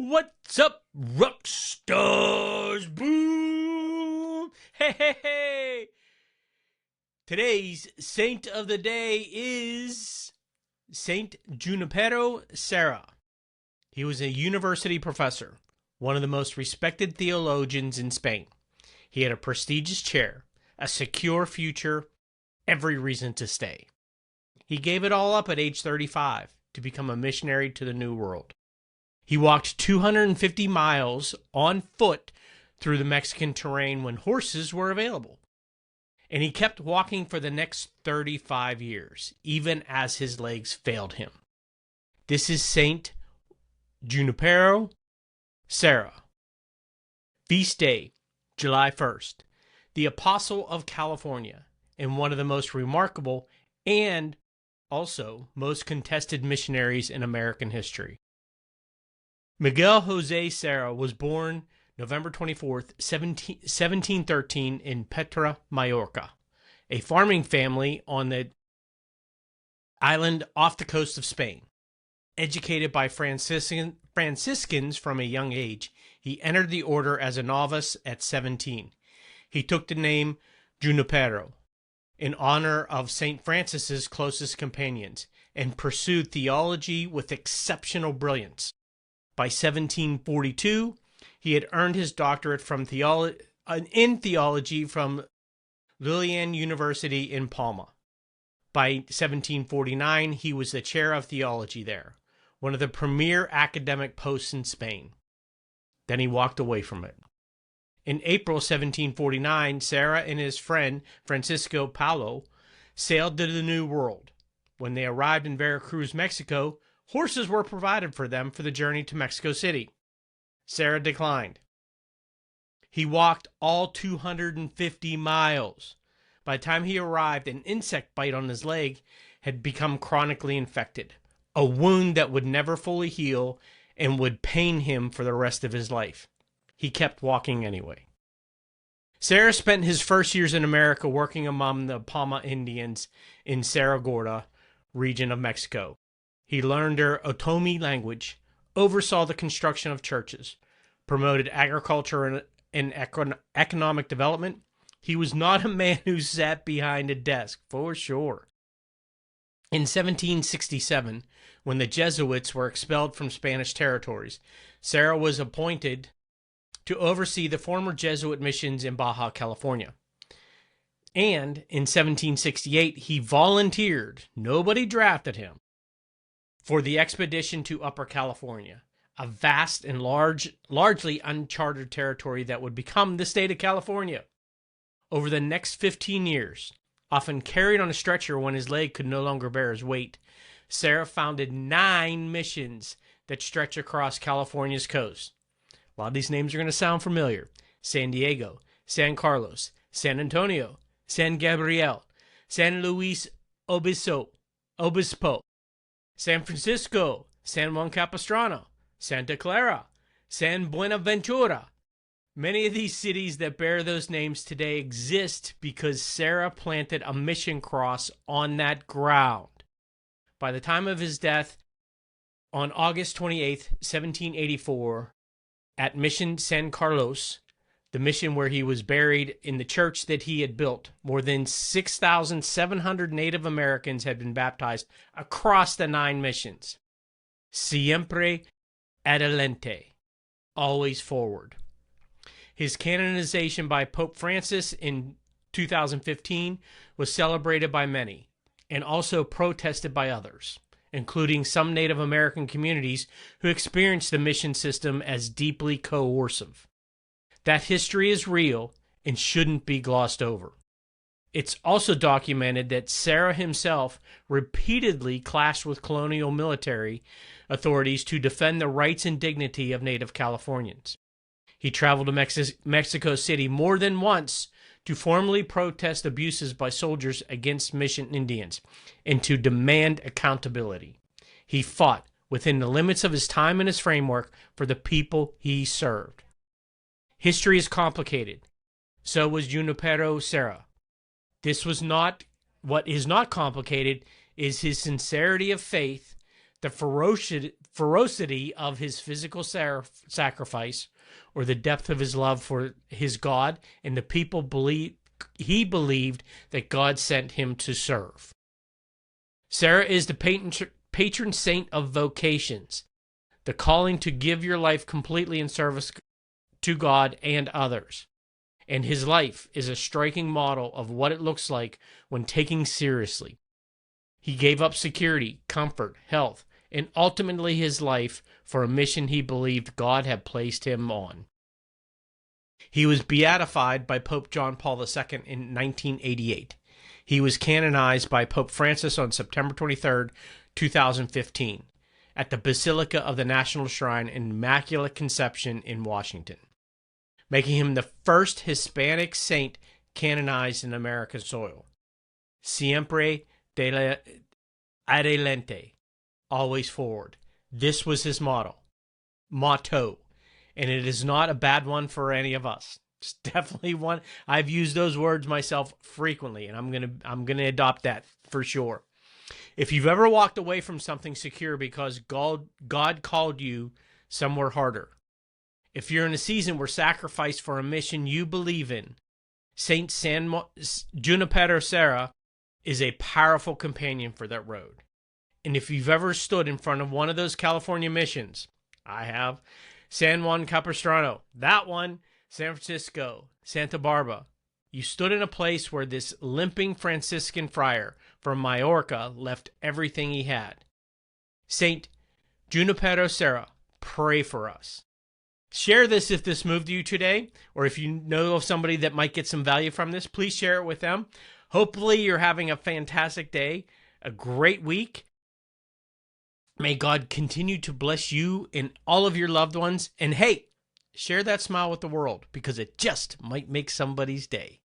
What's up, rock stars? Boom! Hey, hey, hey! Today's saint of the day is Saint Junipero Serra. He was a university professor, one of the most respected theologians in Spain. He had a prestigious chair, a secure future, every reason to stay. He gave it all up at age 35 to become a missionary to the New World. He walked 250 miles on foot through the Mexican terrain when horses were available. And he kept walking for the next 35 years, even as his legs failed him. This is Saint Junipero Serra. Feast day, July 1st. The Apostle of California, and one of the most remarkable and also most contested missionaries in American history. Miguel Jose Serra was born November 24th, 1713 in Petra, Mallorca, a farming family on the island off the coast of Spain. Educated by Franciscans from a young age, he entered the order as a novice at 17. He took the name Junipero in honor of St. Francis's closest companions and pursued theology with exceptional brilliance. By 1742, he had earned his doctorate in theology from Lilian University in Palma. By 1749, he was the chair of theology there, one of the premier academic posts in Spain. Then he walked away from it. In April 1749, Serra and his friend Francisco Paulo sailed to the New World. When they arrived in Veracruz, Mexico, horses were provided for them for the journey to Mexico City. Serra declined. He walked all 250 miles. By the time he arrived, an insect bite on his leg had become chronically infected, a wound that would never fully heal and would pain him for the rest of his life. He kept walking anyway. Serra spent his first years in America working among the Palma Indians in Cerro Gordo region of Mexico. He learned their Otomi language, oversaw the construction of churches, promoted agriculture and economic development. He was not a man who sat behind a desk, for sure. In 1767, when the Jesuits were expelled from Spanish territories, Serra was appointed to oversee the former Jesuit missions in Baja California. And in 1768, he volunteered, nobody drafted him, for the expedition to Upper California, a vast and largely uncharted territory that would become the state of California. Over the next 15 years, often carried on a stretcher when his leg could no longer bear his weight, Serra founded 9 missions that stretch across California's coast. A lot of these names are going to sound familiar. San Diego, San Carlos, San Antonio, San Gabriel, San Luis Obispo, San Francisco, San Juan Capistrano, Santa Clara, San Buenaventura. Many of these cities that bear those names today exist because Serra planted a mission cross on that ground. By the time of his death, on August 28th, 1784, at Mission San Carlos, the mission where he was buried in the church that he had built, more than 6,700 Native Americans had been baptized across the 9 missions. Siempre adelante, always forward. His canonization by Pope Francis in 2015 was celebrated by many and also protested by others, including some Native American communities who experienced the mission system as deeply coercive. That history is real and shouldn't be glossed over. It's also documented that Serra himself repeatedly clashed with colonial military authorities to defend the rights and dignity of Native Californians. He traveled to Mexico City more than once to formally protest abuses by soldiers against Mission Indians and to demand accountability. He fought within the limits of his time and his framework for the people he served. History is complicated. So was Junipero Serra. What is not complicated is his sincerity of faith, the ferocity of his physical sacrifice, or the depth of his love for his God and the people he believed that God sent him to serve. Serra is the patron saint of vocations, the calling to give your life completely in service to God and others. And his life is a striking model of what it looks like when taken seriously. He gave up security, comfort, health, and ultimately his life for a mission he believed God had placed him on. He was beatified by Pope John Paul II in 1988. He was canonized by Pope Francis on September 23, 2015, at the Basilica of the National Shrine and Immaculate Conception in Washington, making him the first Hispanic saint canonized in American soil. Siempre adelante, always forward. This was his motto, and it is not a bad one for any of us. It's definitely one. I've used those words myself frequently, and I'm gonna adopt that for sure. If you've ever walked away from something secure because God called you somewhere harder, if you're in a season where sacrifice for a mission you believe in, Saint Junipero Serra is a powerful companion for that road. And if you've ever stood in front of one of those California missions, I have, San Juan Capistrano, that one, San Francisco, Santa Barbara, you stood in a place where this limping Franciscan friar from Majorca left everything he had. Saint Junipero Serra, pray for us. Share this if this moved you today, or if you know of somebody that might get some value from this, please share it with them. Hopefully you're having a fantastic day, a great week. May God continue to bless you and all of your loved ones. And hey, share that smile with the world, because it just might make somebody's day.